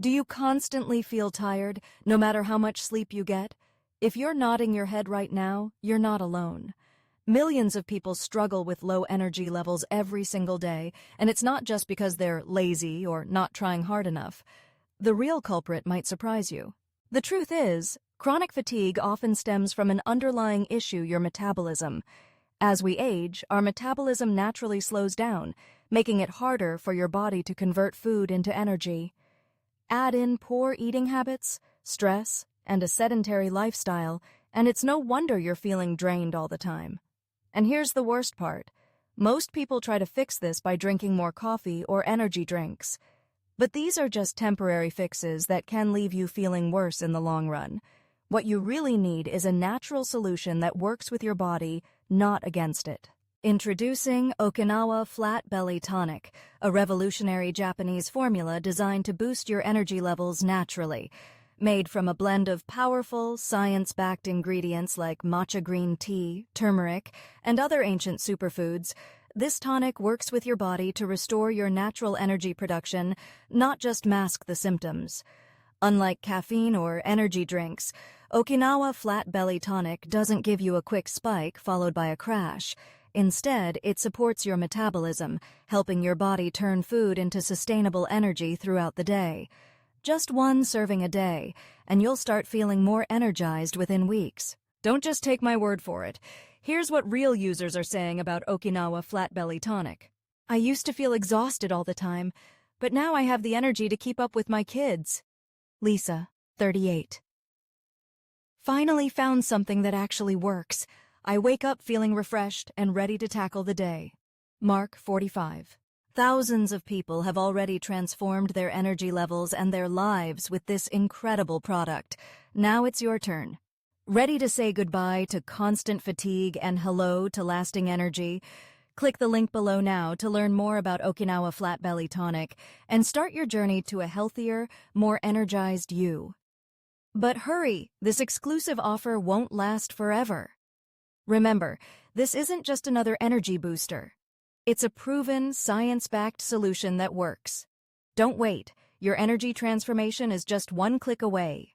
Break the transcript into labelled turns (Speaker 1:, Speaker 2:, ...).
Speaker 1: Do you constantly feel tired, no matter how much sleep you get? If you're nodding your head right now, you're not alone. Millions of people struggle with low energy levels every single day, and it's not just because they're lazy or not trying hard enough. The real culprit might surprise you. The truth is, chronic fatigue often stems from an underlying issue: your metabolism. As we age, our metabolism naturally slows down, making it harder for your body to convert food into energy. Add in poor eating habits, stress, and a sedentary lifestyle, and it's no wonder you're feeling drained all the time. And here's the worst part. Most people try to fix this by drinking more coffee or energy drinks. But these are just temporary fixes that can leave you feeling worse in the long run. What you really need is a natural solution that works with your body, not against it. Introducing Okinawa Flat Belly Tonic, a revolutionary Japanese formula designed to boost your energy levels naturally. Made from a blend of powerful, science-backed ingredients like matcha green tea, turmeric, and other ancient superfoods, this tonic works with your body to restore your natural energy production, not just mask the symptoms. Unlike caffeine or energy drinks, Okinawa Flat Belly Tonic doesn't give you a quick spike followed by a crash. Instead, it supports your metabolism, helping your body turn food into sustainable energy throughout the day. Just one serving a day, and you'll start feeling more energized within weeks. Don't just take my word for it. Here's what real users are saying about Okinawa Flat Belly Tonic. I used to feel exhausted all the time, but now I have the energy to keep up with my kids. Lisa, 38. Finally found something that actually works. I wake up feeling refreshed and ready to tackle the day. Mark, 45. Thousands of people have already transformed their energy levels and their lives with this incredible product. Now it's your turn. Ready to say goodbye to constant fatigue and hello to lasting energy? Click the link below now to learn more about Okinawa Flat Belly Tonic and start your journey to a healthier, more energized you. But hurry, this exclusive offer won't last forever. Remember, this isn't just another energy booster. It's a proven, science-backed solution that works. Don't wait. Your energy transformation is just one click away.